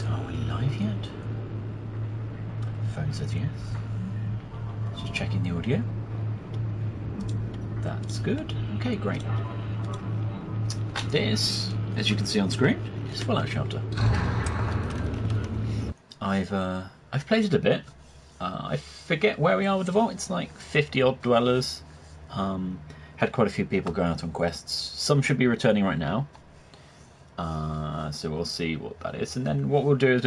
Are we live yet? Phone says yes. Just checking the audio. That's good. Okay, great. This, as you can see on screen, is Fallout Shelter. I've played it a bit. I forget where we are with the vault. It's like 50 odd dwellers. Had quite a few people going out on quests. Some should be returning right now. So we'll see what that is, and then what we'll do is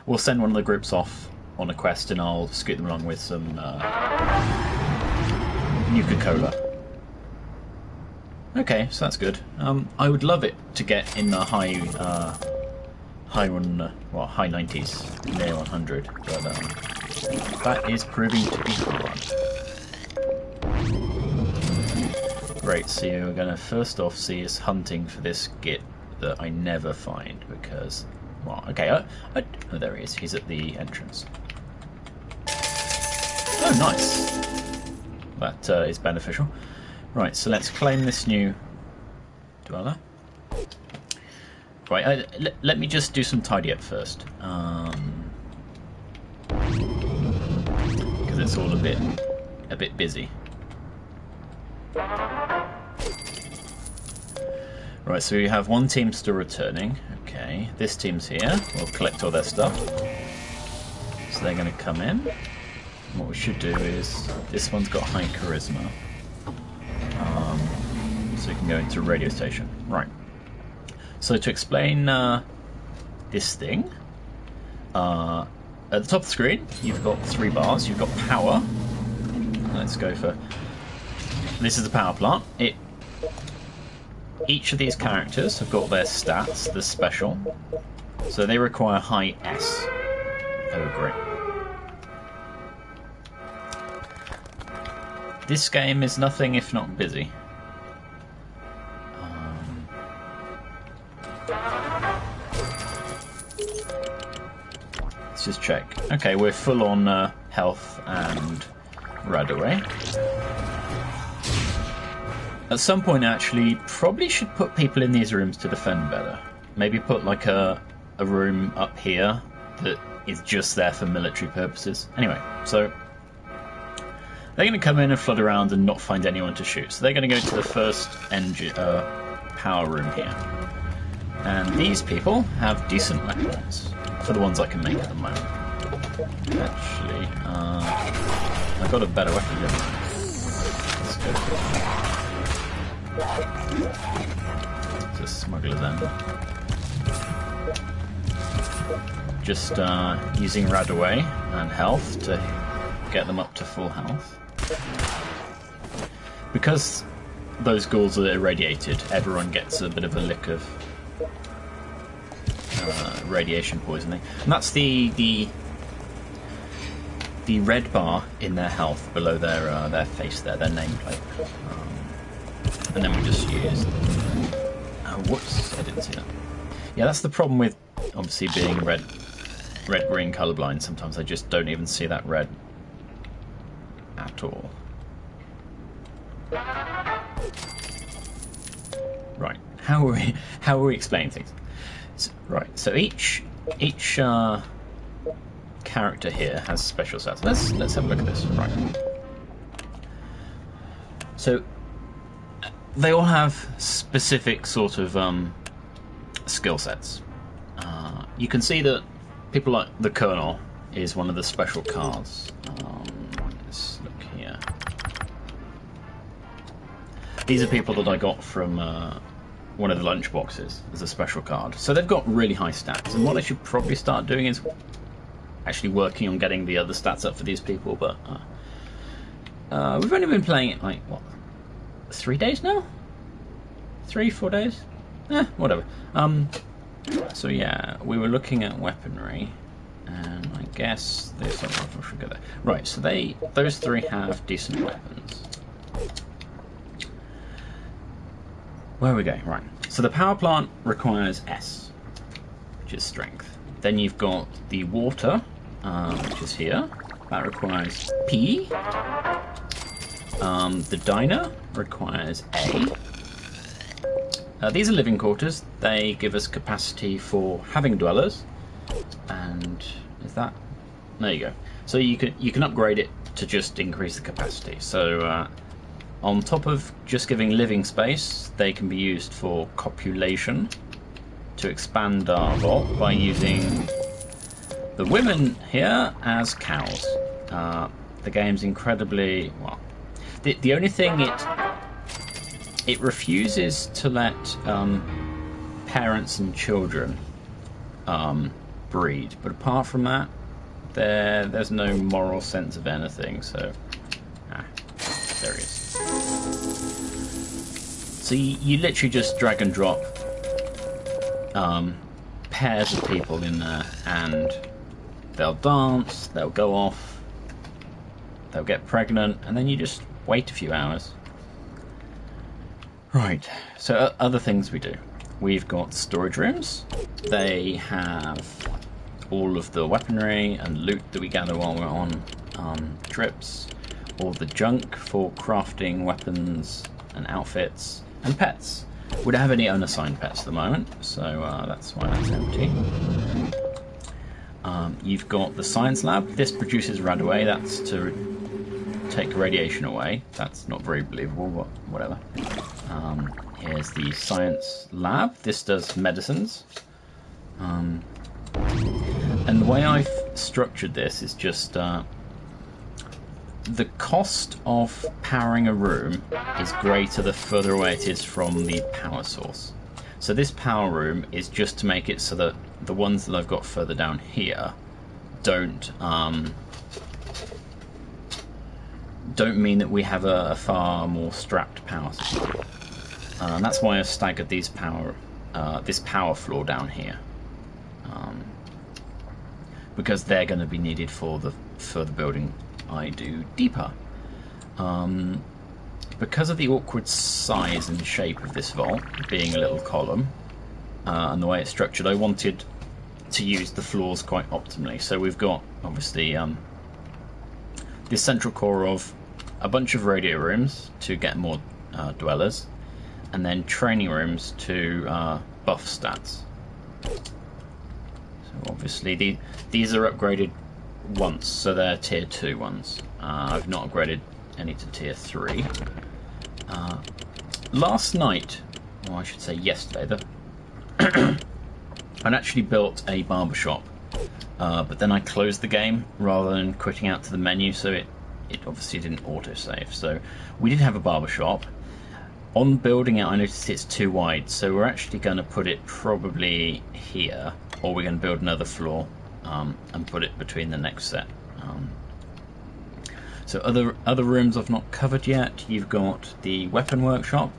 we'll send one of the groups off on a quest, and I'll scoot them along with some Nuka-Cola. Okay, so that's good. I would love it to get in the high 90s, near 100, but that is proving to be hard. Great, so you're going to first off see us hunting for this git that I never find because, well, okay, oh, there he is. He's at the entrance. Oh, nice. That is beneficial. Right, so let's claim this new dweller. Right, let me just do some tidy up first, because it's all a bit busy. Right, so we have one team still returning. Okay, this team's here. We'll collect all their stuff. So they're going to come in. And what we should do is, this one's got high charisma. So we can go into radio station. Right. So to explain this thing, at the top of the screen, you've got 3 bars. You've got power. Let's go for... This is the power plant. Each of these characters have got their stats, the special, so they require high S. Oh, great. This game is nothing if not busy. Let's just check. Okay, we're full on health and Radaway. At some point, actually, probably should put people in these rooms to defend better. Maybe put like a room up here that is just there for military purposes. Anyway, so they're going to come in and flood around and not find anyone to shoot. So they're going to go to the first engine power room here. And these people have decent weapons for the ones I can make at the moment. Actually, I got a better weapon here. Let's go for it. It's a smuggler then. Just using Radaway and health to get them up to full health. Because those ghouls are irradiated, everyone gets a bit of a lick of radiation poisoning. And that's the red bar in their health below their face there, their nameplate. And then we just use... Oh, whoops, I didn't see that. Yeah, that's the problem with obviously being red-green colourblind. Sometimes I just don't even see that red at all. Right, how are we explaining things? So, right, so each character here has special stats. Let's have a look at this. Right. So they all have specific sort of skill sets. You can see that people like the Colonel is one of the special cards. Let's look here. These are people that I got from one of the lunch boxes as a special card. So they've got really high stats, and what I should probably start doing is actually working on getting the other stats up for these people, but we've only been playing it like, what, 3 days now? 3-4 days? Whatever. So yeah, we were looking at weaponry, and I guess there's something we should go there. Right, so those 3 have decent weapons. Where are we going? Right. So the power plant requires S, which is strength. Then you've got the water, which is here. That requires P. The diner requires A. These are living quarters. They give us capacity for having dwellers And is that? There you go. So you can upgrade it to just increase the capacity. So on top of just giving living space, they can be used for copulation, to expand our vault by using the women here as cows. The game's incredibly well. The only thing it refuses to let parents and children breed, but apart from that, there's no moral sense of anything. So there he is. So you literally just drag and drop pairs of people in there, and they'll dance, they'll go off, they'll get pregnant, and then you just wait a few hours. Right, so other things we do. We've got storage rooms. They have all of the weaponry and loot that we gather while we're on trips, all the junk for crafting weapons and outfits, and pets. We don't have any unassigned pets at the moment, so that's why that's empty. You've got the science lab. This produces radaway. That's to take radiation away. That's not very believable, but whatever. Here's the science lab. This does medicines. And the way I've structured this is just the cost of powering a room is greater the further away it is from the power source. So this power room is just to make it so that the ones that I've got further down here don't mean that we have a far more strapped power system. And that's why I've staggered these this power floor down here, because they're going to be needed for the further building I do deeper. Because of the awkward size and shape of this vault, being a little column, and the way it's structured, I wanted to use the floors quite optimally. So we've got, obviously, this central core of a bunch of radio rooms to get more dwellers, and then training rooms to buff stats. So obviously these are upgraded once, so they're tier 2 ones. I've not upgraded any to tier 3. Last night, or I should say yesterday, I'd actually built a barbershop, but then I closed the game rather than quitting out to the menu, so it obviously didn't autosave. So we did have a barbershop. On building it, I noticed it's too wide, so we're actually going to put it probably here, or we're going to build another floor and put it between the next set. So other rooms I've not covered yet. You've got the weapon workshop.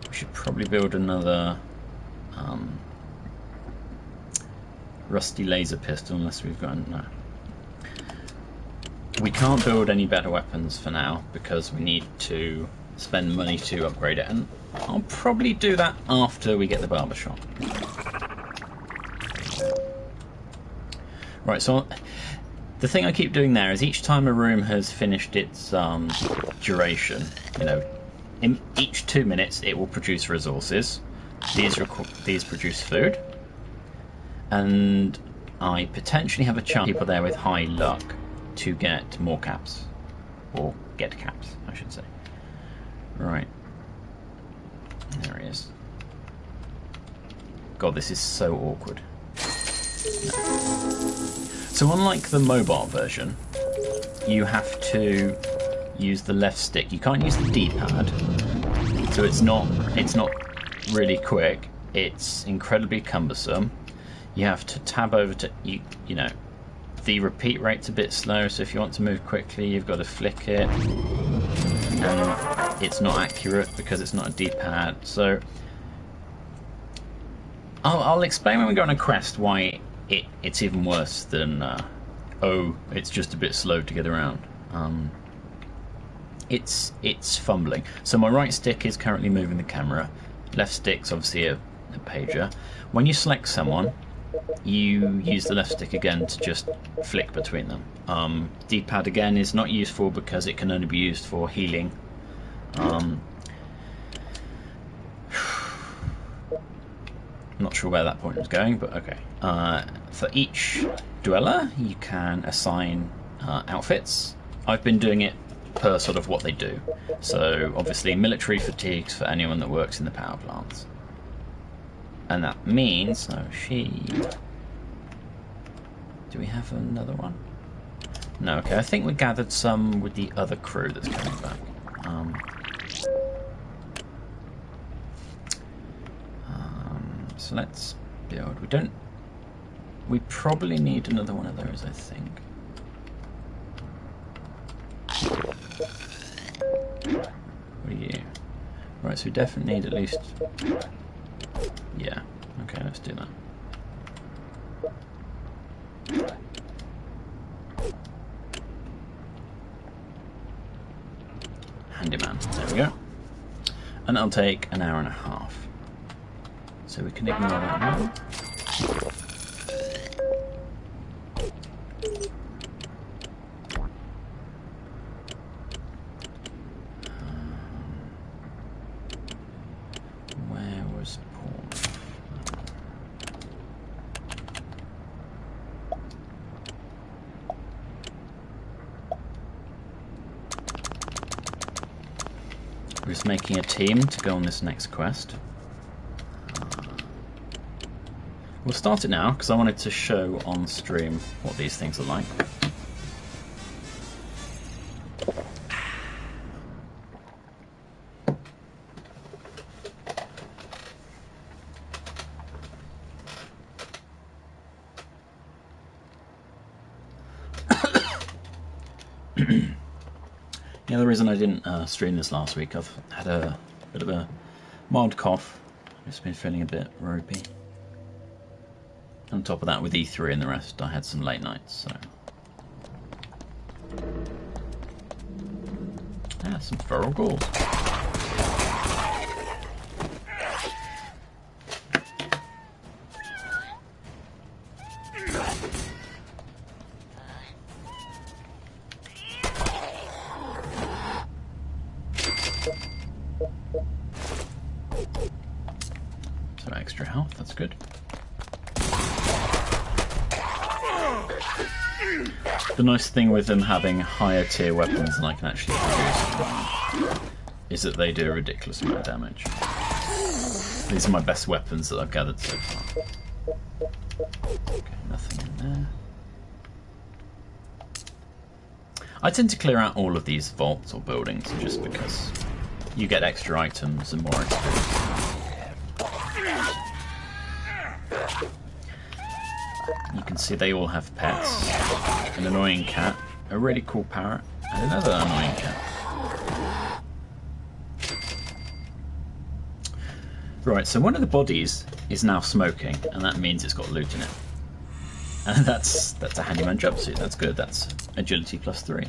We should probably build another rusty laser pistol unless we've got no. We can't build any better weapons for now because we need to spend money to upgrade it, and I'll probably do that after we get the barbershop. Right, so the thing I keep doing there is each time a room has finished its duration, in each 2 minutes it will produce resources. These produce food, and I potentially have a chance people there with high luck to get more caps, or get caps, I should say. Right, there he is. God, this is so awkward. No. So unlike the mobile version, you have to use the left stick. You can't use the D-pad, so it's not really quick. It's incredibly cumbersome. You have to tab over to the repeat rate's a bit slow, so if you want to move quickly, you've got to flick it, and it's not accurate because it's not a D-pad. So I'll explain when we go on a quest why it's even worse than it's just a bit slow to get around. It's fumbling. So my right stick is currently moving the camera. Left stick's obviously a pager. When you select someone, you use the left stick again to just flick between them. D-pad again is not useful because it can only be used for healing. Not sure where that point was going, but okay. For each dweller, you can assign outfits. I've been doing it per sort of what they do. So obviously military fatigues for anyone that works in the power plants. And that means, do we have another one? No, okay, I think we gathered some with the other crew that's coming back. So let's build. We probably need another one of those, I think. What are you? Right, so we definitely need at least... Yeah, okay, let's do that. Handyman, there we go. And that'll take an hour and a half. So we can ignore that now. Where was Paul? We're just making a team to go on this next quest. We'll start it now because I wanted to show on stream what these things are like. The other reason I didn't stream this last week, I've had a bit of a mild cough. I've just been feeling a bit ropey. On top of that, with E3 and the rest, I had some late nights, so... Ah, some feral ghouls. So extra health, that's good. The nice thing with them having higher tier weapons than I can actually produce is that they do a ridiculous amount of damage. These are my best weapons that I've gathered so far. Okay, nothing in there. I tend to clear out all of these vaults or buildings just because you get extra items and more experience. You can see they all have pets. An annoying cat, a really cool parrot, and another annoying cat. Right, so one of the bodies is now smoking, and that means it's got loot in it. And that's a handyman jumpsuit, that's good, that's agility +3.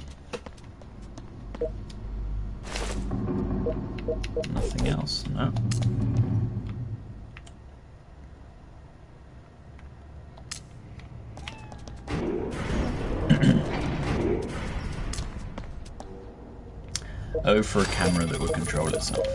Nothing else, no. Oh, for a camera that would control itself.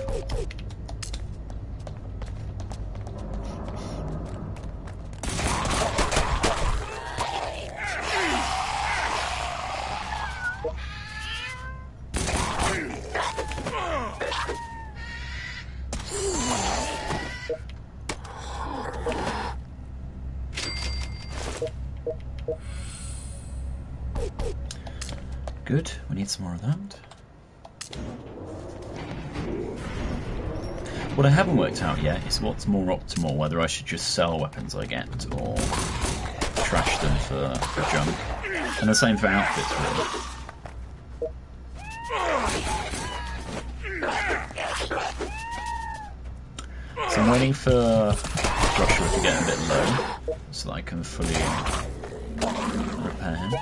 Good, we need some more of that. What I haven't worked out yet is what's more optimal, whether I should just sell weapons I get or trash them for junk. And the same for outfits, really. So I'm waiting for Joshua to get a bit low so that I can fully repair him.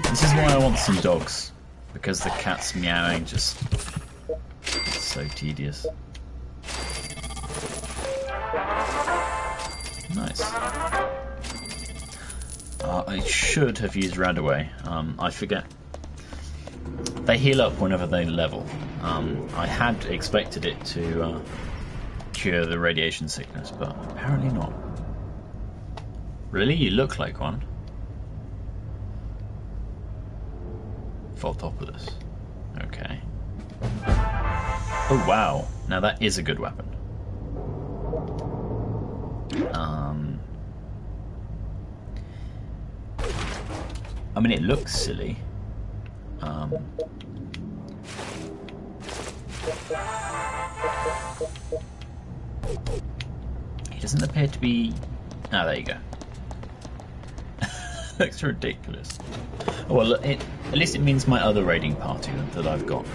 This is why I want some dogs, because the cat's meowing just... it's so tedious. Nice. I should have used Radaway. I forget They heal up whenever they level. I had expected it to cure the radiation sickness, but apparently not. Really? You look like one. Voltopoulos. Okay. Oh wow, now that is a good weapon. I mean, it looks silly. He doesn't appear to be... Ah, there you go. Looks ridiculous. Oh, well, at least it means my other raiding party that I've got.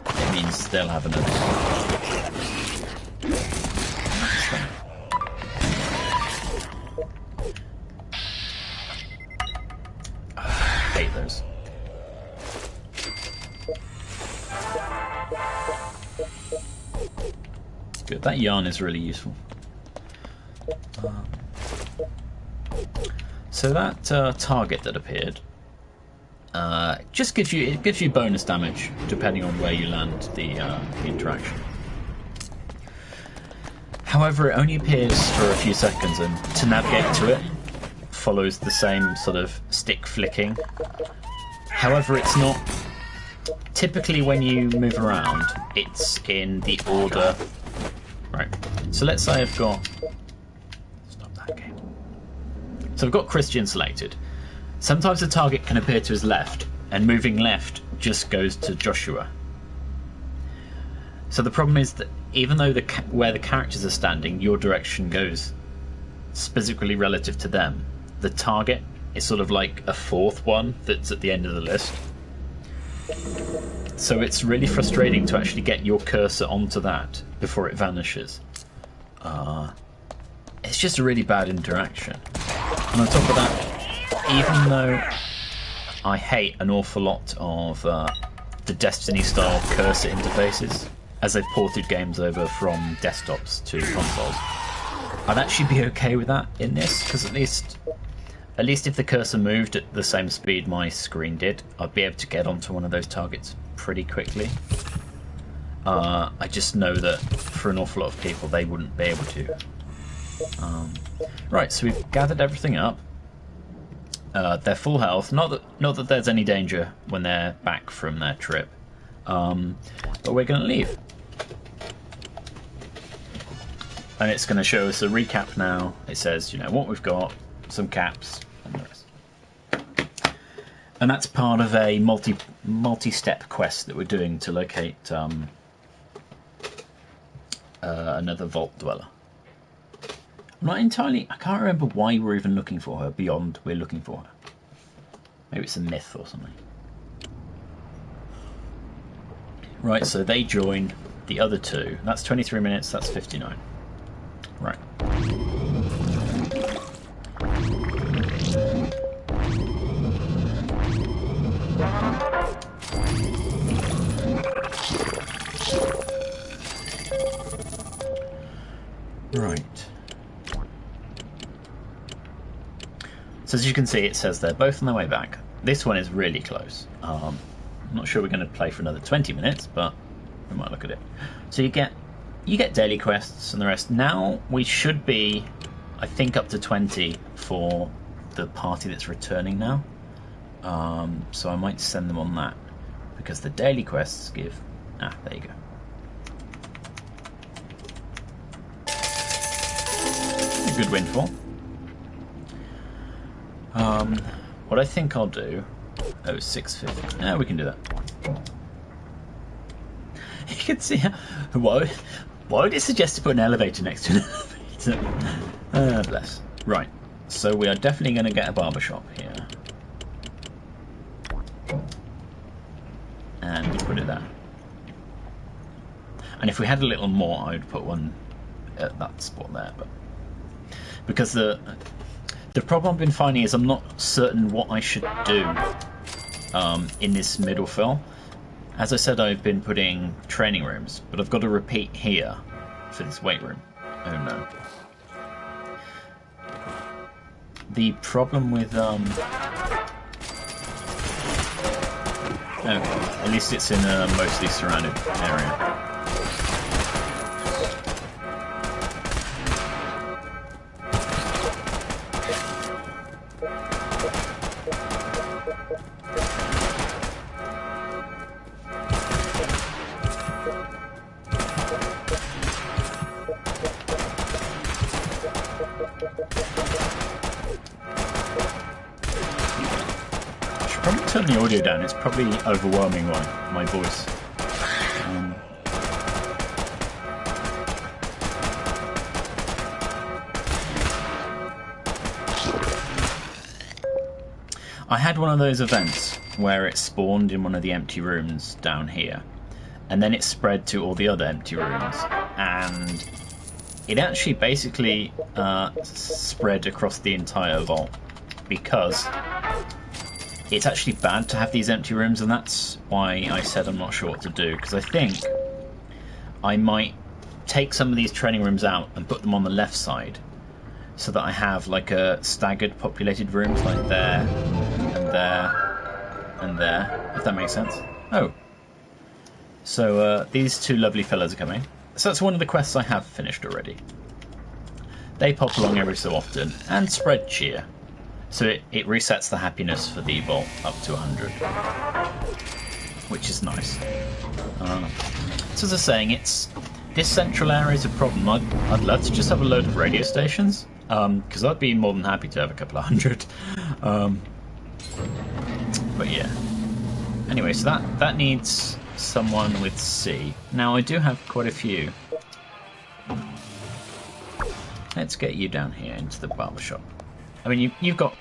It means they'll have another. I hate those. Good. That yarn is really useful. So that target that appeared just gives you bonus damage depending on where you land the interaction. However, it only appears for a few seconds, and to navigate to it follows the same sort of stick flicking. However, it's not typically when you move around. It's in the order. Right. So let's say I've got. Stop that game. So I've got Christian selected. Sometimes the target can appear to his left, and moving left just goes to Joshua. So the problem is that even though where the characters are standing, your direction goes specifically relative to them, the target is sort of like a fourth one that's at the end of the list. So it's really frustrating to actually get your cursor onto that before it vanishes. It's just a really bad interaction. And on top of that, even though I hate an awful lot of the Destiny-style cursor interfaces, as they've ported games over from desktops to consoles, I'd actually be okay with that in this, because at least if the cursor moved at the same speed my screen did, I'd be able to get onto one of those targets pretty quickly. I just know that for an awful lot of people they wouldn't be able to. Right, so we've gathered everything up. They're full health. Not that there's any danger when they're back from their trip. But we're going to leave. And it's going to show us a recap now. It says, you know, what we've got, some caps, and the rest. And that's part of a multi-step quest that we're doing to locate another Vault Dweller. I'm not entirely... I can't remember why we're even looking for her beyond we're looking for her. Maybe it's a myth or something. Right, so they join the other two. That's 23 minutes, that's 59. Right. Right. So as you can see, it says they're both on their way back. This one is really close. I'm not sure we're going to play for another 20 minutes, but we might look at it. So you get daily quests and the rest. Now we should be, I think, up to 20 for the party that's returning now. So I might send them on that, because the daily quests give... Ah, there you go. A good windfall. What I think I'll do... Oh, 650. Yeah, we can do that. You can see how... Why would it suggest to put an elevator next to an elevator? Bless. Right. So we are definitely going to get a barbershop here. And we put it there. And if we had a little more, I would put one at that spot there. But because the problem I've been finding is I'm not certain what I should do in this middle fill. As I said, I've been putting training rooms, but I've got to repeat here for this weight room. Oh no. The problem with Okay, at least it's in a mostly surrounded area. Turn the audio down, it's probably overwhelming my voice. I had one of those events where it spawned in one of the empty rooms down here, and then it spread to all the other empty rooms, and it actually basically spread across the entire vault, because it's actually bad to have these empty rooms, and that's why I said I'm not sure what to do, because I think I might take some of these training rooms out and put them on the left side, so that I have like a staggered populated rooms like there, and there, and there, if that makes sense. Oh. So these two lovely fellas are coming. So that's one of the quests I have finished already. They pop along every so often, and spread cheer. So it resets the happiness for the vault up to 100, which is nice. So as I was saying, this central area is a problem. I'd love to just have a load of radio stations, because I'd be more than happy to have a couple of hundred. But yeah. Anyway, so that needs someone with C. Now I do have quite a few. Let's get you down here into the barber shop. I mean, you've got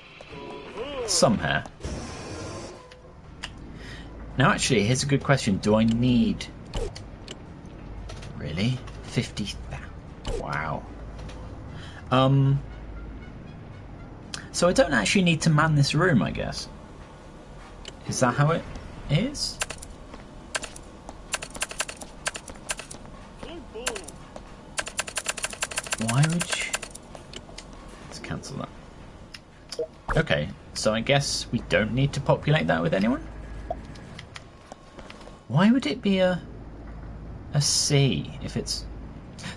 some hair. Now, actually, here's a good question. Do I need... Really? 50... Wow. So I don't actually need to man this room, I guess. Is that how it is? Why would you... Let's cancel that. Okay, so I guess we don't need to populate that with anyone? Why would it be a C if it's...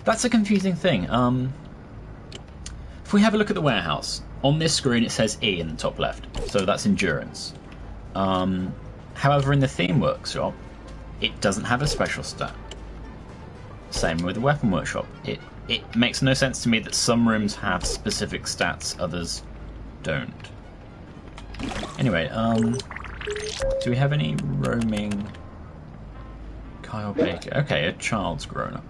That's a confusing thing. If we have a look at the warehouse, on this screen it says E in the top left, so that's endurance. However, in the theme workshop, it doesn't have a special stat. Same with the weapon workshop. It makes no sense to me that some rooms have specific stats, others don't. Anyway, do we have any roaming? Kyle Baker. Okay, a child's grown up.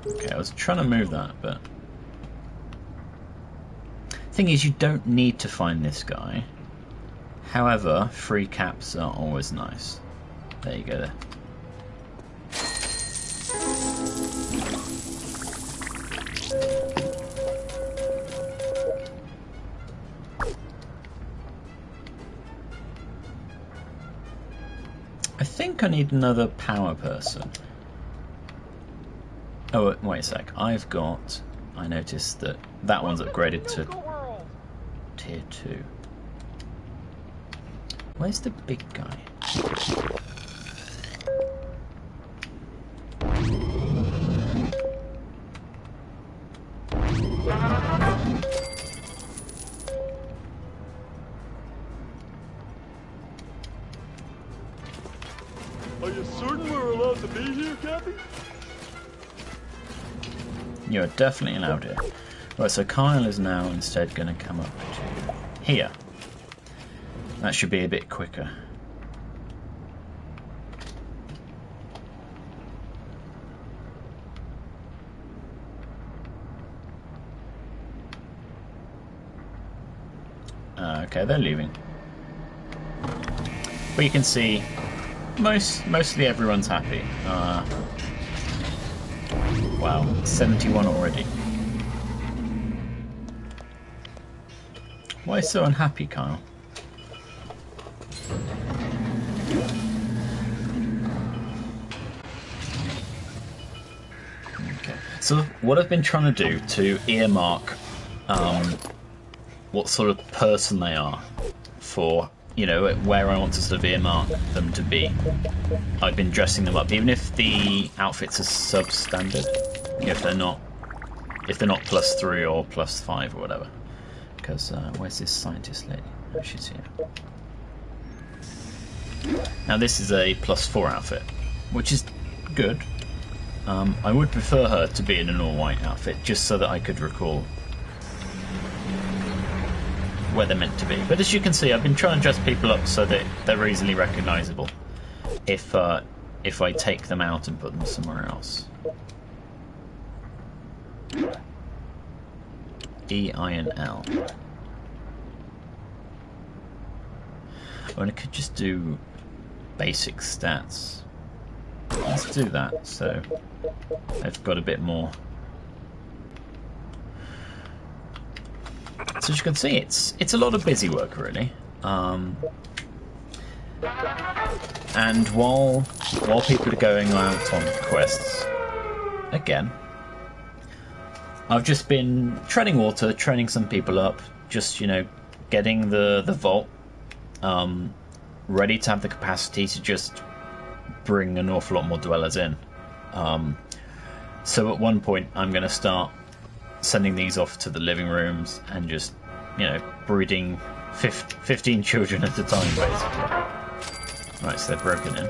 Okay, I was trying to move that, but thing is, you don't need to find this guy. However, free caps are always nice. There you go there. I think I need another power person. Oh, wait a sec. I noticed that that one's upgraded to tier 2. Where's the big guy? Are you certain we're allowed to be here, Kathy? You're definitely allowed here. Right, so Kyle is now instead going to come up to here. That should be a bit quicker. Okay, they're leaving. But you can see mostly everyone's happy. Wow, 71 already. Why so unhappy, Kyle? Okay, so what I've been trying to do to earmark what sort of person they are for, you know, where I want to sort of earmark them to be. I've been dressing them up, even if the outfits are substandard, if they're not +3 or +5 or whatever. Because where's this scientist lady? Oh, she's here. Now this is a +4 outfit, which is good. I would prefer her to be in an all-white outfit, just so that I could recall where they're meant to be. But as you can see, I've been trying to dress people up so that they're easily recognisable if I take them out and put them somewhere else. E, I, and L. Well, I could just do basic stats. Let's do that, so I've got a bit more. So as you can see, it's a lot of busy work, really. And while people are going out on quests, again, I've just been treading water, training some people up, just, you know, getting the vault ready to have the capacity to just bring an awful lot more dwellers in. So at one point I'm going to start sending these off to the living rooms and just, you know, breeding 15 children at a time, basically. Right, so they're broken in.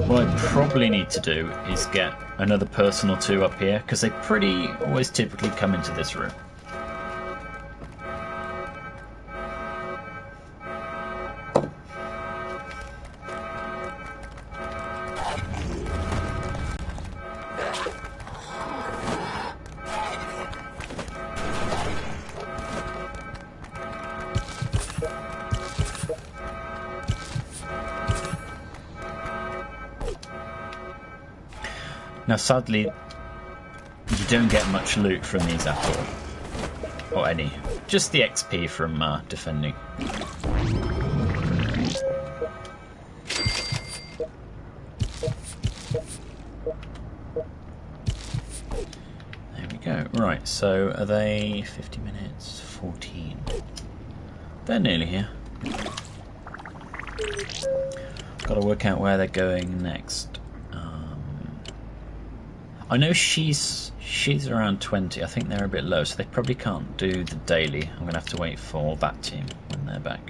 What I probably need to do is get another person or two up here, because they pretty always typically come into this room. Now sadly, you don't get much loot from these at all, or any, just the XP from defending. There we go. Right, so are they 50 minutes? 14. They're nearly here. Got to work out where they're going next. I know she's around 20. I think they're a bit low, so they probably can't do the daily. I'm going to have to wait for that team when they're back.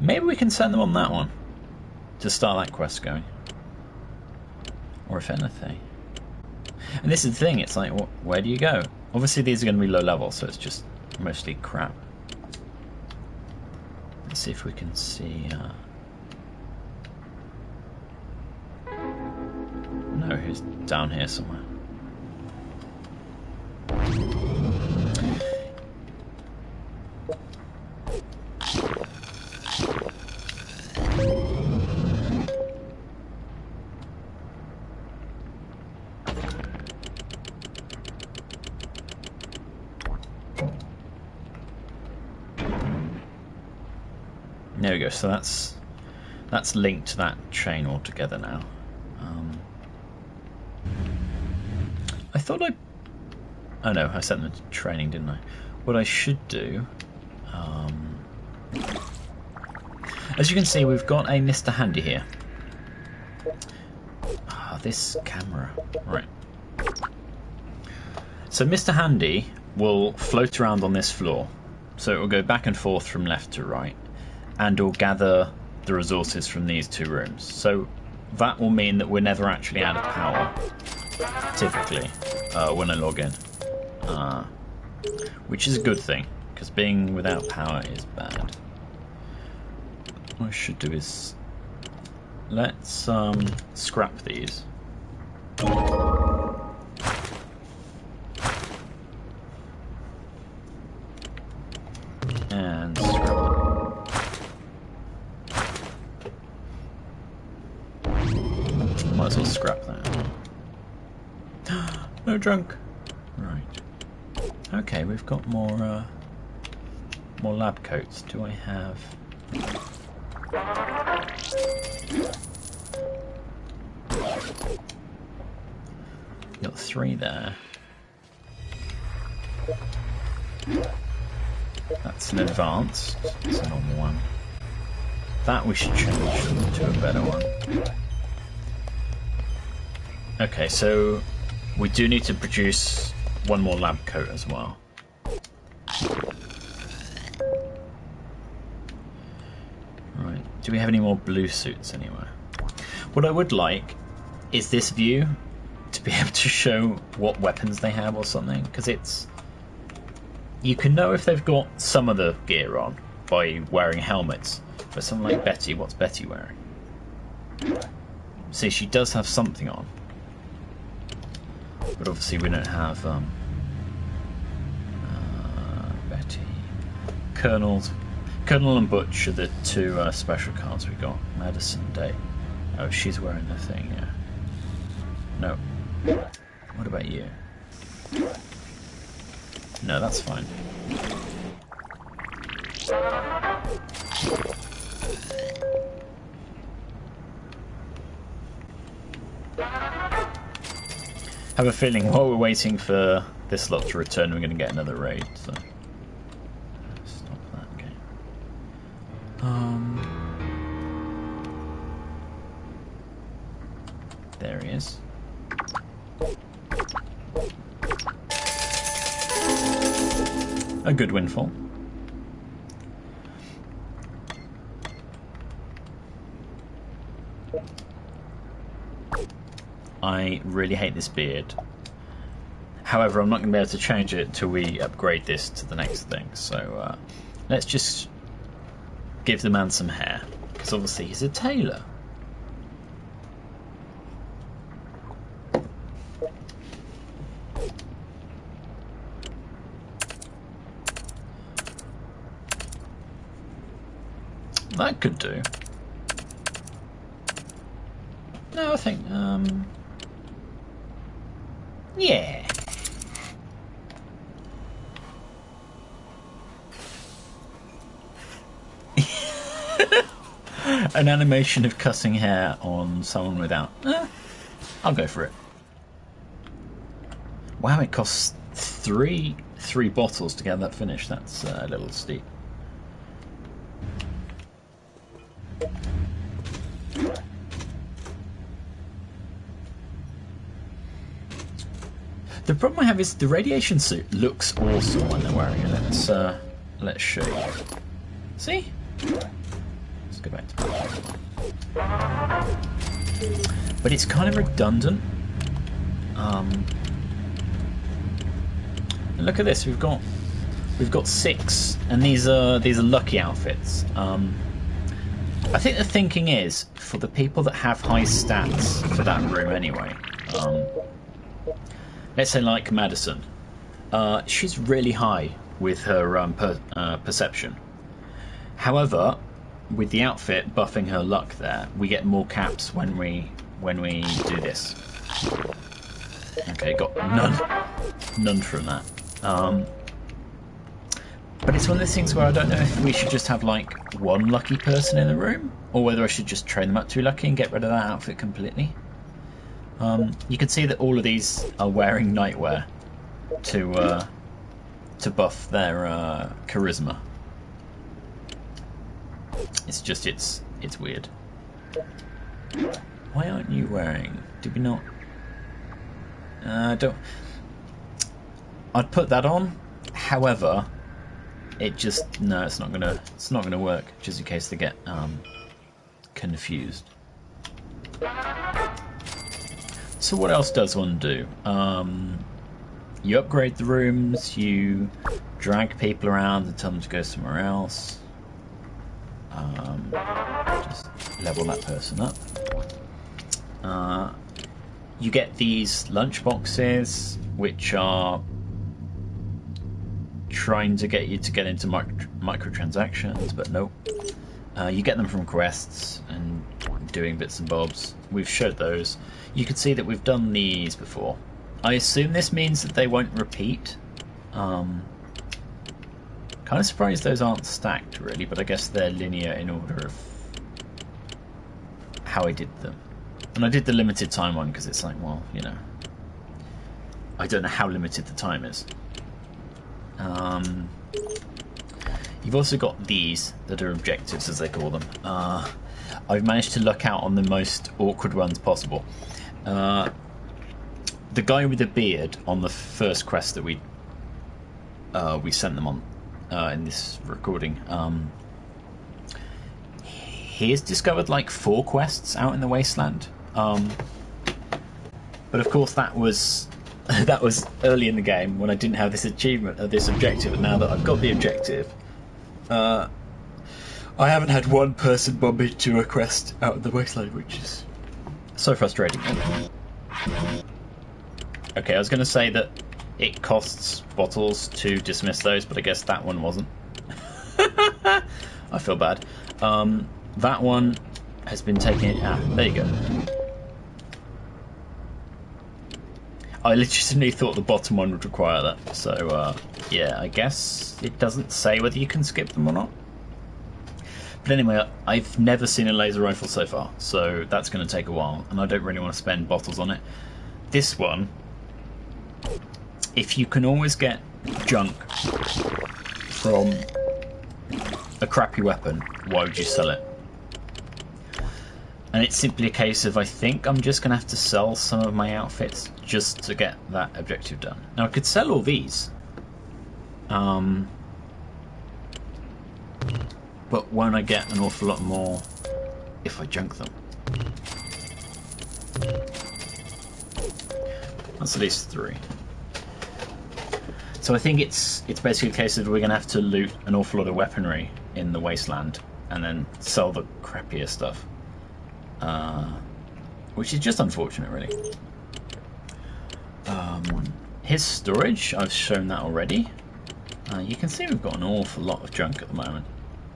Maybe we can send them on that one to start that quest going. Or if anything. And this is the thing, it's like, where do you go? Obviously these are going to be low level, so it's just mostly crap. Let's see if we can see... No, who's down here somewhere? There we go. So that's linked to that chain altogether now. I thought oh no, I sent them to training, didn't I? What I should do... as you can see, we've got a Mr. Handy here. This camera. Right. So Mr. Handy will float around on this floor. So it will go back and forth from left to right. And will gather the resources from these two rooms. So that will mean that we're never actually out of power. Typically, when I log in, which is a good thing, because being without power is bad. What I should do is let's scrap these. And scrap them. Might as well scrap that. No drunk. Right. Okay, we've got more lab coats. Do I have? Got 3 there. That's an advanced. It's a normal one. That we should change to a better one. Okay, so we do need to produce one more lab coat as well. Right, do we have any more blue suits anywhere? What I would like is this view to be able to show what weapons they have or something, because it's... You can know if they've got some of the gear on by wearing helmets. But someone like Betty, what's Betty wearing? See, she does have something on. But obviously we don't have Betty. Colonel and Butch are the 2 special cards we got. Madison Day. Oh, she's wearing the thing, yeah. No. What about you? No, that's fine. I have a feeling while we're waiting for this lot to return, we're going to get another raid. So stop that. Okay. There he is. A good windfall. I really hate this beard. However, I'm not going to be able to change it till we upgrade this to the next thing. So let's just give the man some hair, because obviously he's a tailor. That could do. No, I think, yeah. An animation of cussing hair on someone without. I'll go for it. Wow, it costs three bottles to get that finished. That's a little steep. The problem I have is the radiation suit looks awesome when they're wearing it. Let's show you. See? Let's go back to that. But it's kind of redundant. Look at this. We've got 6, and these are lucky outfits. I think the thinking is for the people that have high stats for that room anyway. Let's say like Madison, she's really high with her perception. However, with the outfit buffing her luck there, we get more caps when we do this. Okay, got none from that. But it's one of those things where I don't know if we should just have like one lucky person in the room, or whether I should just train them up to be lucky and get rid of that outfit completely. You can see that all of these are wearing nightwear to buff their charisma. It's just it's weird. Why aren't you wearing? Did we not? Don't. I'd put that on. However, it just it's not gonna work. Just in case they get confused. So what else does one do? You upgrade the rooms, you drag people around and tell them to go somewhere else. Just level that person up. You get these lunch boxes, which are trying to get you to get into microtransactions, but nope. You get them from quests and doing bits and bobs. We've showed those. You can see that we've done these before. I assume this means that they won't repeat. Kind of surprised those aren't stacked really, but I guess they're linear in order of how I did them. And I did the limited time one because it's like, well, you know, I don't know how limited the time is. You've also got these that are objectives, as they call them. I've managed to luck out on the most awkward ones possible. The guy with the beard on the first quest that we sent them on in this recording, he has discovered like 4 quests out in the wasteland. But of course that was early in the game when I didn't have this achievement or this objective, and now that I've got the objective, I haven't had one person bomb me to a quest out in the wasteland, which is so frustrating. Okay, I was going to say that it costs bottles to dismiss those, but I guess that one wasn't. I feel bad. That one has been taken... Ah, there you go. I legitimately thought the bottom one would require that. So, yeah, I guess it doesn't say whether you can skip them or not. But anyway, I've never seen a laser rifle so far, so that's going to take a while, and I don't really want to spend bottles on it. This one, if you can always get junk from a crappy weapon, why would you sell it? And it's simply a case of, I think I'm just going to have to sell some of my outfits just to get that objective done. Now I could sell all these, but won't I get an awful lot more if I junk them? That's at least 3. So I think it's basically a case of we're going to have to loot an awful lot of weaponry in the wasteland and then sell the crappier stuff. Which is just unfortunate, really. His storage, I've shown that already. You can see we've got an awful lot of junk at the moment.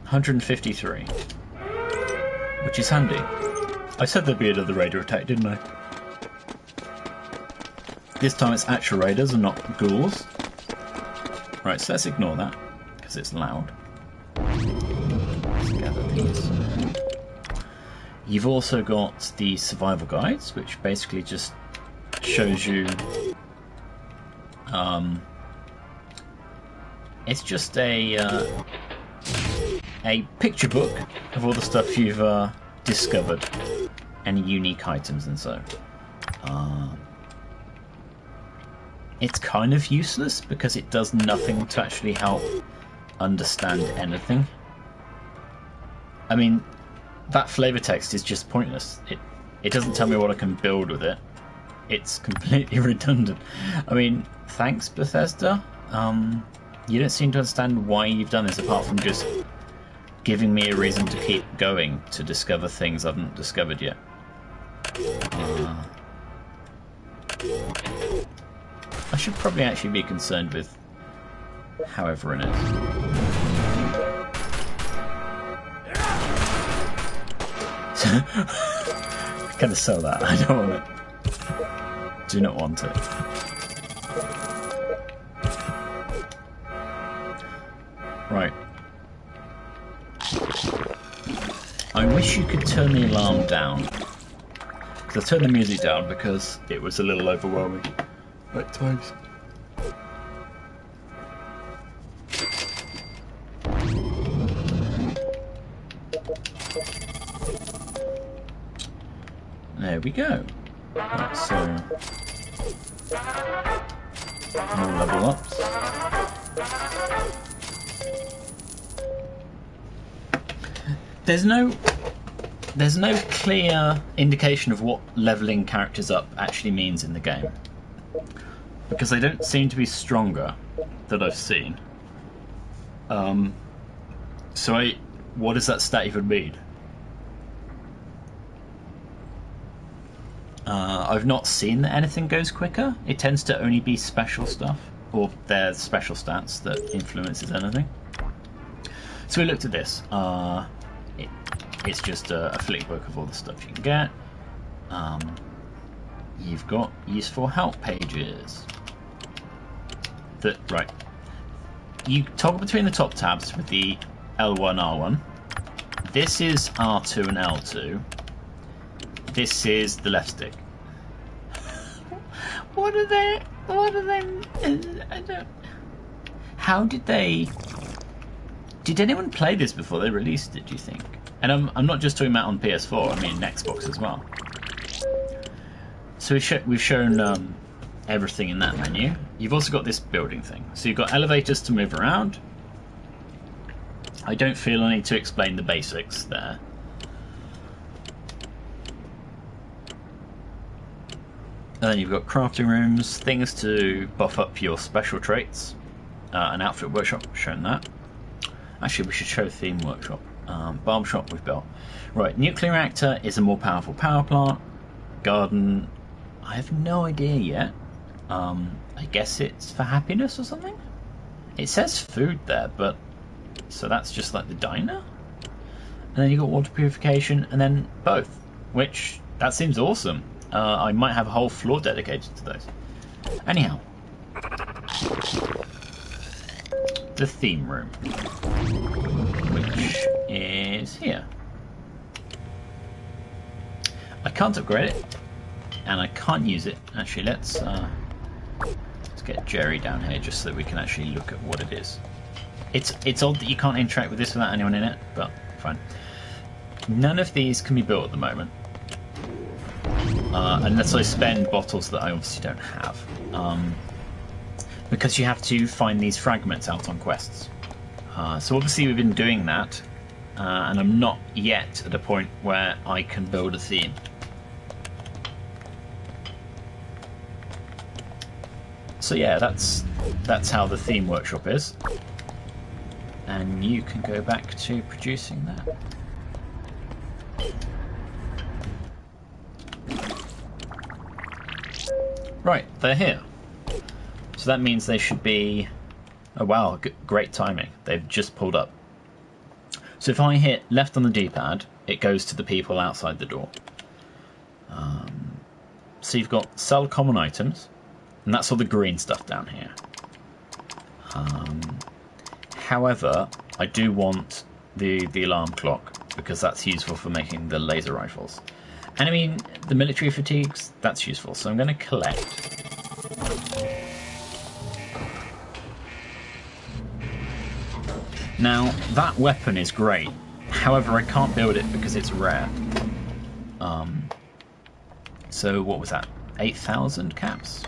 153. Which is handy. I said there'd be another raider attack, didn't I? This time it's actual raiders and not ghouls. Right, so let's ignore that, because it's loud. Let's gather these. You've also got the survival guides, which basically just shows you... it's just a picture book of all the stuff you've discovered, any unique items and so. It's kind of useless because it does nothing to actually help understand anything. I mean, that flavor text is just pointless. It doesn't tell me what I can build with it. It's completely redundant. I mean, thanks Bethesda. You don't seem to understand why you've done this apart from just giving me a reason to keep going to discover things I haven't discovered yet. I should probably actually be concerned with how everyone is. Gonna sell that. I don't want it. Do not want it. Right. I wish you could turn the alarm down. Because I turned the music down because it was a little overwhelming at times. There we go. Right, so more level ups. There's no clear indication of what leveling characters up actually means in the game, because they don't seem to be stronger that I've seen. So what does that stat even mean? I've not seen that anything goes quicker. It tends to only be special stuff, or there's special stats that influences anything. So we looked at this. It's just a flick book of all the stuff you can get. You've got useful help pages. Right. You toggle between the top tabs with the L1, R1. This is R2 and L2. This is the left stick. What are they? I don't. How did they? Did anyone play this before they released it? Do you think? And I'm not just talking about on PS4. I mean Xbox as well. So we've shown everything in that menu. You've also got this building thing. So you've got elevators to move around. I don't feel I need to explain the basics there. And then you've got crafting rooms, things to buff up your special traits. An outfit workshop, shown that. Actually, we should show theme workshop. Barber shop we've built. Right, nuclear reactor is a more powerful power plant. Garden, I have no idea yet. I guess it's for happiness or something? It says food there, but... So that's just like the diner? And then you've got water purification, and then both. Which, that seems awesome. I might have a whole floor dedicated to those. Anyhow. The theme room. Which is here. I can't upgrade it. And I can't use it. Actually, let's get Jerry down here just so that we can actually look at what it is. It's odd that you can't interact with this without anyone in it, but fine. None of these can be built at the moment. Unless I spend bottles that I obviously don't have. Because you have to find these fragments out on quests. So obviously we've been doing that, and I'm not yet at a point where I can build a theme. So yeah, that's how the theme workshop is. And you can go back to producing that. Right, they're here. So that means they should be... Oh wow, great timing. They've just pulled up. So if I hit left on the D-pad, it goes to the people outside the door. So you've got sell common items, and that's all the green stuff down here. However, I do want the alarm clock, because that's useful for making the laser rifles. And I mean, the military fatigues, that's useful, so I'm going to collect. Now, that weapon is great. However, I can't build it because it's rare. So what was that? 8,000 caps?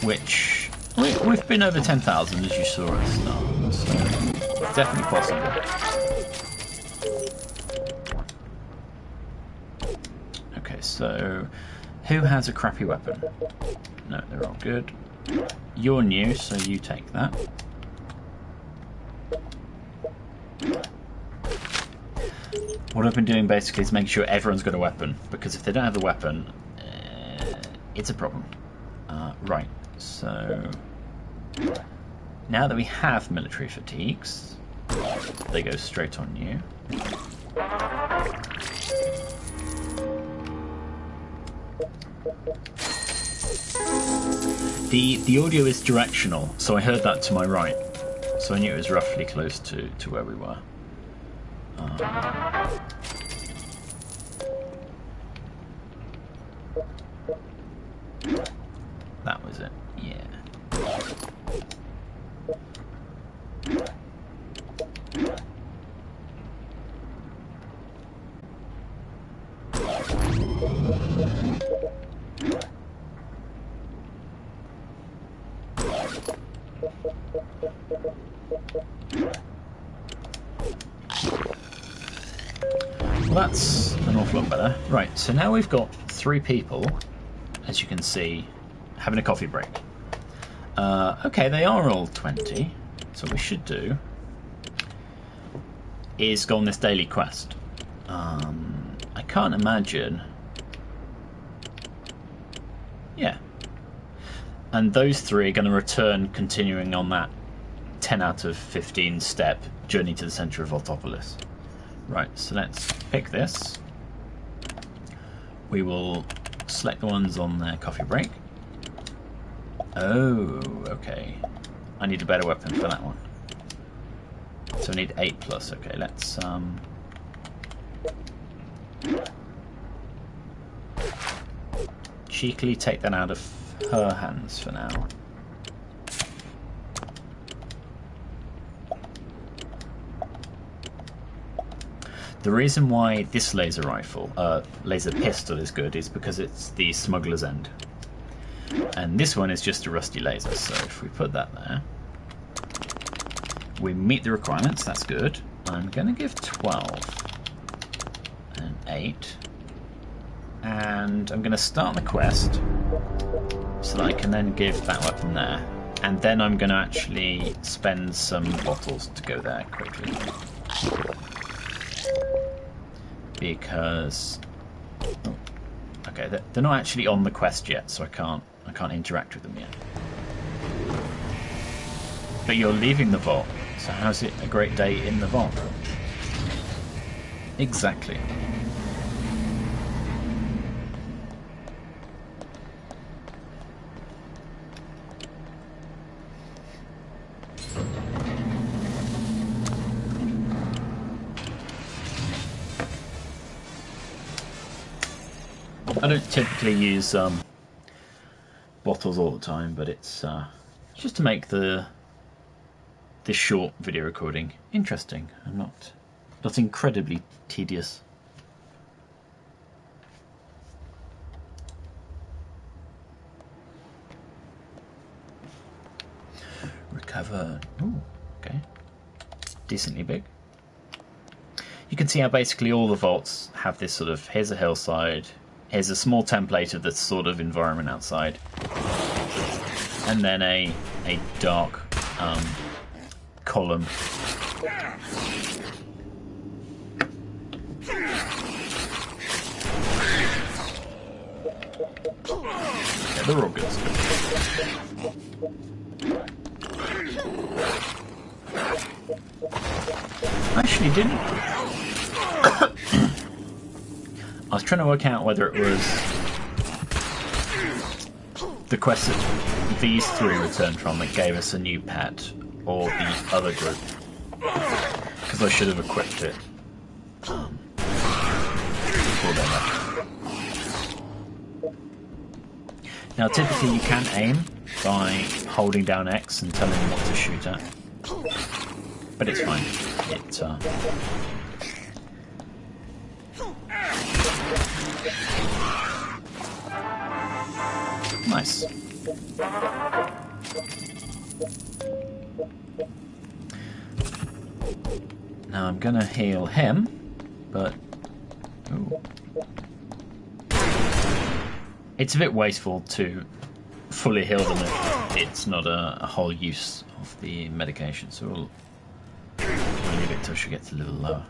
Which... We've been over 10,000 as you saw at the start, so it's definitely possible. Okay, so who has a crappy weapon? No, they're all good. You're new, so you take that. What I've been doing basically is making sure everyone's got a weapon, because if they don't have a weapon, it's a problem. Right, so now that we have military fatigues, they go straight on you. The audio is directional, so I heard that to my right, so I knew it was roughly close to where we were. That was it, yeah. Well, that's an awful lot better. Right, so now we've got 3 people, as you can see, having a coffee break. Okay, they are all 20, so what we should do is go on this daily quest. I can't imagine... Yeah. And those 3 are going to return continuing on that 10 out of 15 step journey to the centre of Voltopolis. Right, so let's pick this. We will select the ones on their coffee break. Oh, okay. I need a better weapon for that one. So I need 8 plus. Okay, let's cheekily take that out of her hands for now. The reason why this laser pistol is good is because it's the smuggler's end. And this one is just a rusty laser, so if we put that there, we meet the requirements, that's good. I'm going to give 12 and 8. And I'm going to start the quest so that I can then give that weapon there. And then I'm going to actually spend some bottles to go there quickly. Because okay, they're not actually on the quest yet, so I can't interact with them yet. But you're leaving the vault, so how's it a great day in the vault? Exactly. I don't typically use bottles all the time, but it's just to make this short video recording interesting and not incredibly tedious. Recover. Ooh, okay. Decently big. You can see how basically all the vaults have this sort of, here's a hillside, here's a small template of the sort of environment outside, and then a dark column. Yeah, they're all good. I actually didn't. I was trying to work out whether it was the quest that these three returned from that gave us a new pet, or the other group, because I should have equipped it before they left. Now typically you can aim by holding down X and telling them what to shoot at, but it's fine. Nice. Now I'm gonna heal him, but ooh. It's a bit wasteful to fully heal them if it's not a whole use of the medication, so we'll leave it till she gets a little lower.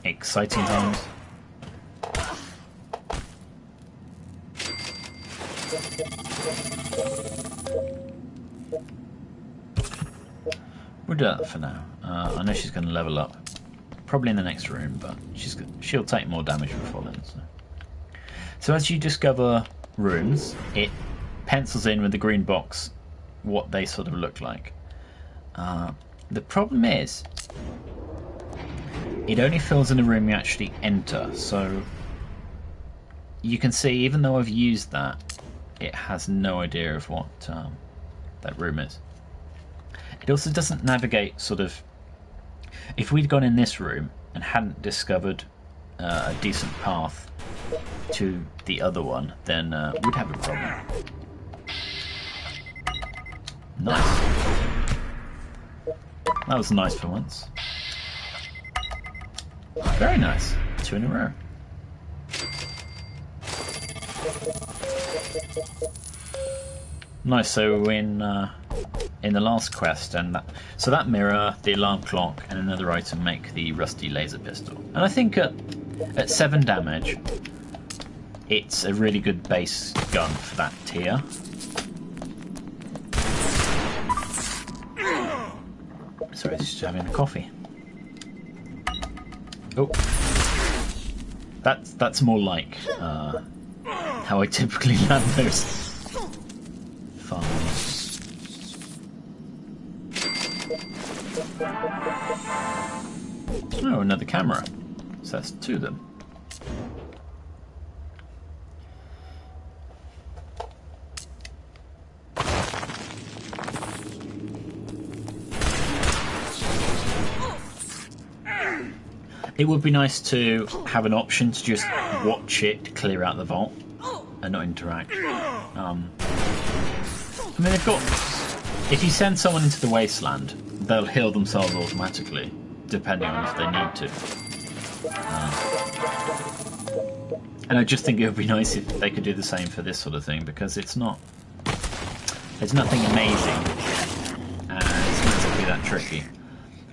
Exciting times. We'll do that for now. I know she's going to level up, probably in the next room, but she'll take more damage from falling. So as you discover rooms, it pencils in with the green box what they sort of look like. The problem is, it only fills in the room you actually enter, so you can see, even though I've used that, it has no idea of what that room is. It also doesn't navigate sort of, if we'd gone in this room and hadn't discovered a decent path to the other one, then we'd have a problem. Nice. That was nice for once. Very nice. 2 in a row. Nice. So in the last quest, and that mirror, the alarm clock, and another item make the rusty laser pistol. And I think at 7 damage, it's a really good base gun for that tier. Sorry, just having a coffee. Oh, that's more like how I typically land those farms. Oh, another camera. So that's 2 of them. It would be nice to have an option to just watch it clear out the vault and not interact. I mean, they've got... If you send someone into the wasteland, they'll heal themselves automatically, depending on if they need to. And I just think it would be nice if they could do the same for this sort of thing, because it's not... There's nothing amazing, and it's not exactly that tricky.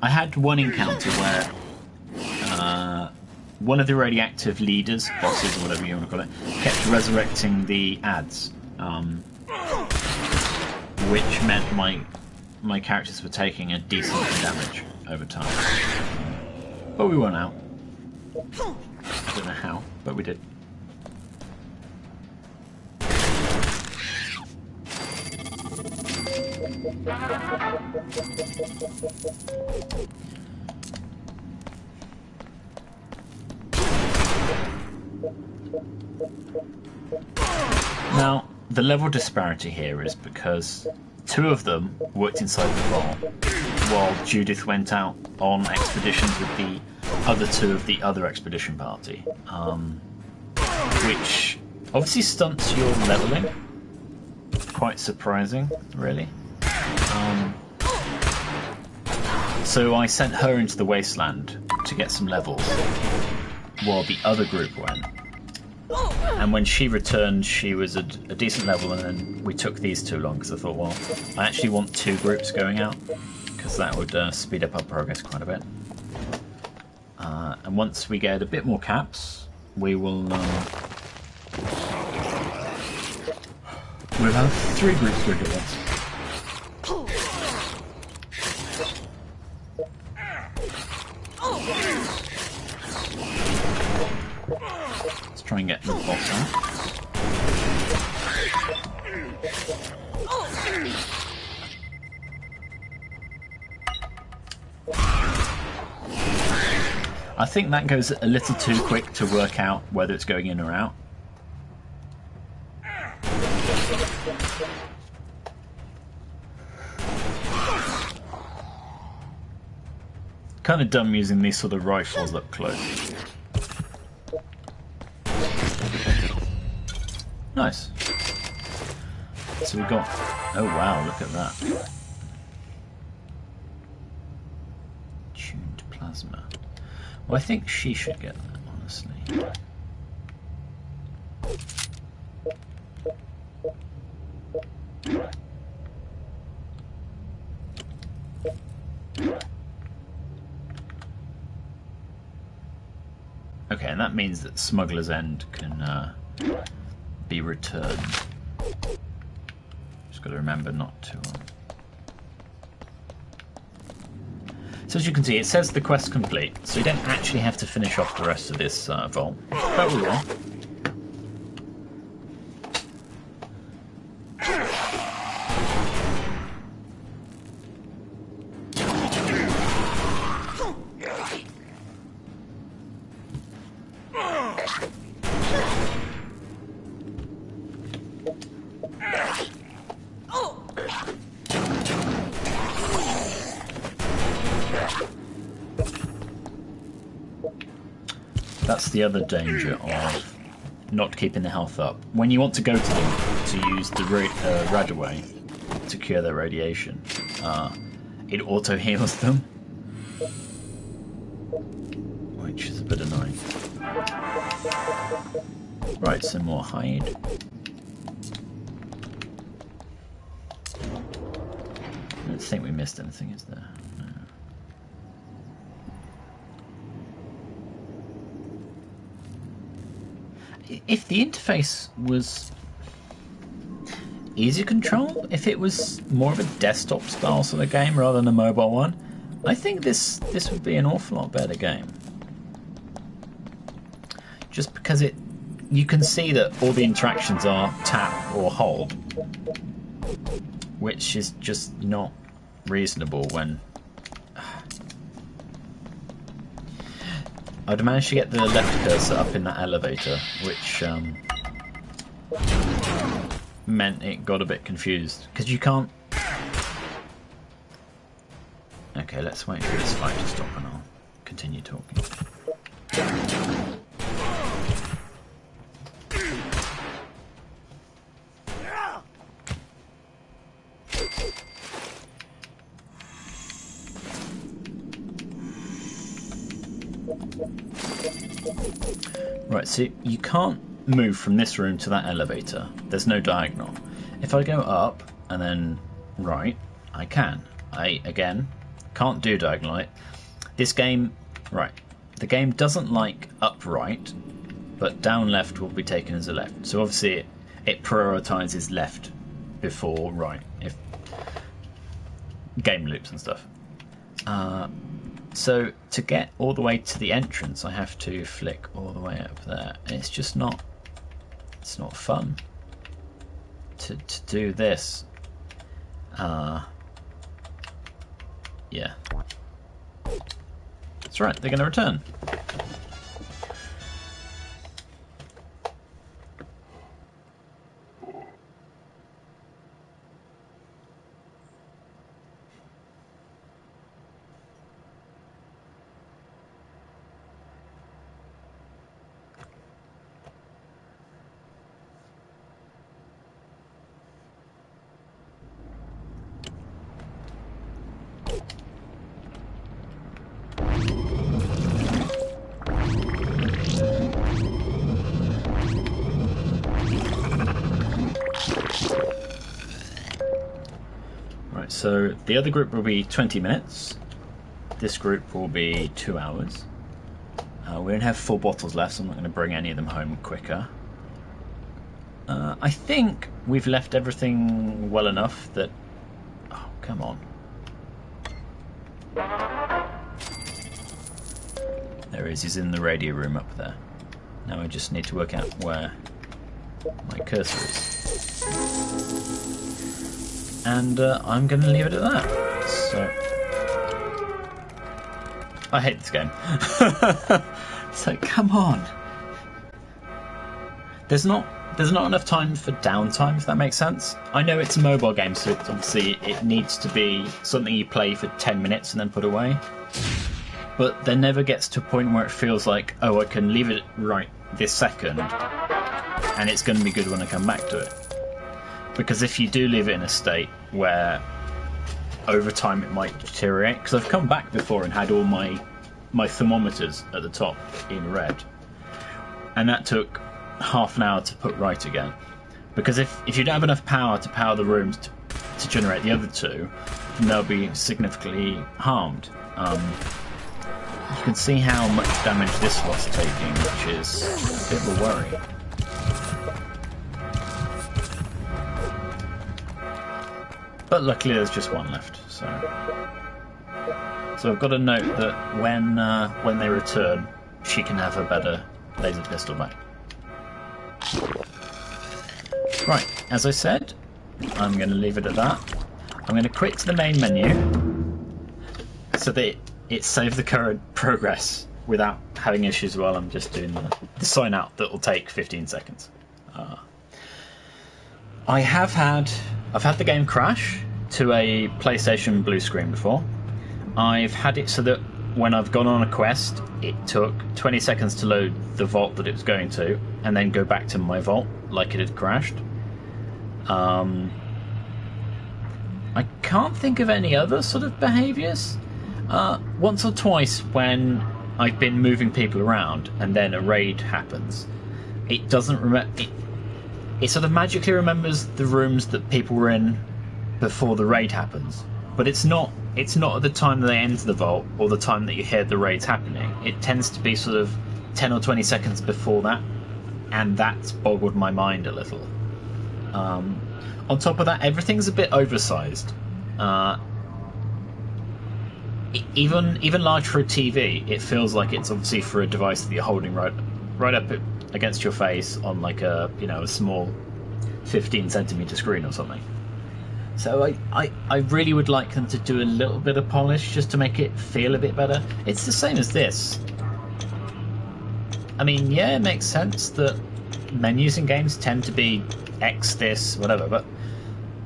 I had one encounter where one of the radioactive leaders, bosses or whatever you want to call it, kept resurrecting the ads, which meant my characters were taking a decent amount of damage over time. But we won out. I don't know how, but we did. Now, the level disparity here is because 2 of them worked inside the vault, while Judith went out on expeditions with the other 2 of the other expedition party, which obviously stunts your leveling. Quite surprising, really. So I sent her into the wasteland to get some levels, while the other group went. And when she returned, she was at a decent level, and then we took these 2 along, because I thought, well, I actually want 2 groups going out, because that would speed up our progress quite a bit. And once we get a bit more caps, we will we'll have 3 groups going at once. Let's try and get the boss out. I think that goes a little too quick to work out whether it's going in or out. Kind of dumb using these sort of rifles up close. Nice. So we got... Oh wow, look at that. Tuned plasma. Well, I think she should get that, honestly. Okay, and that means that Smuggler's End can be returned. Just got to remember not to... So as you can see, it says the quest complete, so you don't actually have to finish off the rest of this vault, but we will. That's the other danger of not keeping the health up. When you want to go to them to use the Radaway to cure their radiation, it auto heals them, which is a bit annoying. Right, some more hide. I don't think we missed anything, is there? No. if the interface was easy to control, if it was more of a desktop style sort of game rather than a mobile one, I think this would be an awful lot better game. Just because you can see that all the interactions are tap or hold, which is just not reasonable when I'd managed to get the left cursor up in that elevator, which meant it got a bit confused because you can't. Okay, let's wait for this fight to stop and I'll continue talking. Right, so you can't move from this room to that elevator. There's no diagonal. If I go up and then right, I can. I, again, can't do diagonal. This game, right, the game doesn't like upright, but down left will be taken as a left. So obviously it prioritizes left before right, if game loops and stuff. So to get all the way to the entrance, I have to flick all the way up there. It's just not. It's not fun to do this. Yeah. That's right. They're going to return. So the other group will be 20 minutes. This group will be 2 hours. We don't have full bottles left, so I'm not going to bring any of them home quicker. I think we've left everything well enough that... Oh, come on. There he is, he's in the radio room up there. Now I just need to work out where my cursor is. And I'm going to leave it at that. So I hate this game. So come on. There's not enough time for downtime, if that makes sense. I know it's a mobile game, so obviously it needs to be something you play for 10 minutes and then put away. But there never gets to a point where it feels like, oh, I can leave it right this second and it's going to be good when I come back to it. Because if you do leave it in a state where over time it might deteriorate, because I've come back before and had all my thermometers at the top in red, and that took half an hour to put right again. Because if you don't have enough power to power the rooms to generate the other two, then they'll be significantly harmed. You can see how much damage this slot's taking, which is a bit of a worry. But luckily there's just one left, so I've got to note that when they return, she can have a better laser pistol back. Right, as I said, I'm going to leave it at that. I'm going to quit to the main menu so that it saves the current progress without having issues while I'm just doing the sign out that will take 15 seconds. I've had the game crash to a PlayStation blue screen before. I've had it so that when I've gone on a quest, it took 20 seconds to load the vault that it was going to, and then go back to my vault like it had crashed. I can't think of any other sort of behaviours. Once or twice when I've been moving people around and then a raid happens, it doesn't remember. It sort of magically remembers the rooms that people were in before the raid happens, but it's not at the time that they enter the vault or the time that you hear the raids happening. It tends to be sort of 10 or 20 seconds before that. and that's boggled my mind a little. On top of that, everything's a bit oversized. Even large for a TV, it feels like it's obviously for a device that you're holding right up against your face on like a small 15 centimeter screen or something. So I really would like them to do a little bit of polish just to make it feel a bit better. It's the same as this. I mean, yeah, it makes sense that menus in games tend to be X this, whatever, but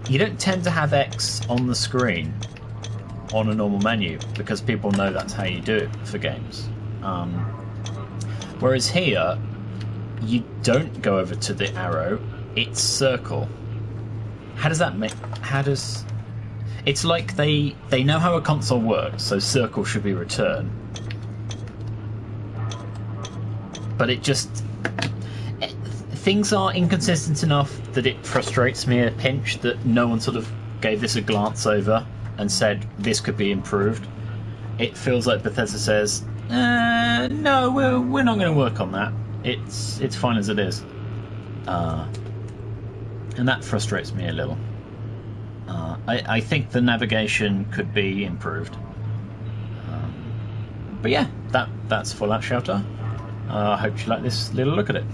you don't tend to have X on the screen on a normal menu because people know that's how you do it for games. Whereas here, you don't go over to the arrow, it's circle. How does that make... It's like they know how a console works, so circle should be return. But it just... Things are inconsistent enough that it frustrates me a pinch that no one sort of gave this a glance over and said this could be improved. It feels like Bethesda says, no, we're not going to work on that. It's fine as it is. And that frustrates me a little. I think the navigation could be improved. But yeah, that's Fallout Shelter. I hope you like this little look at it.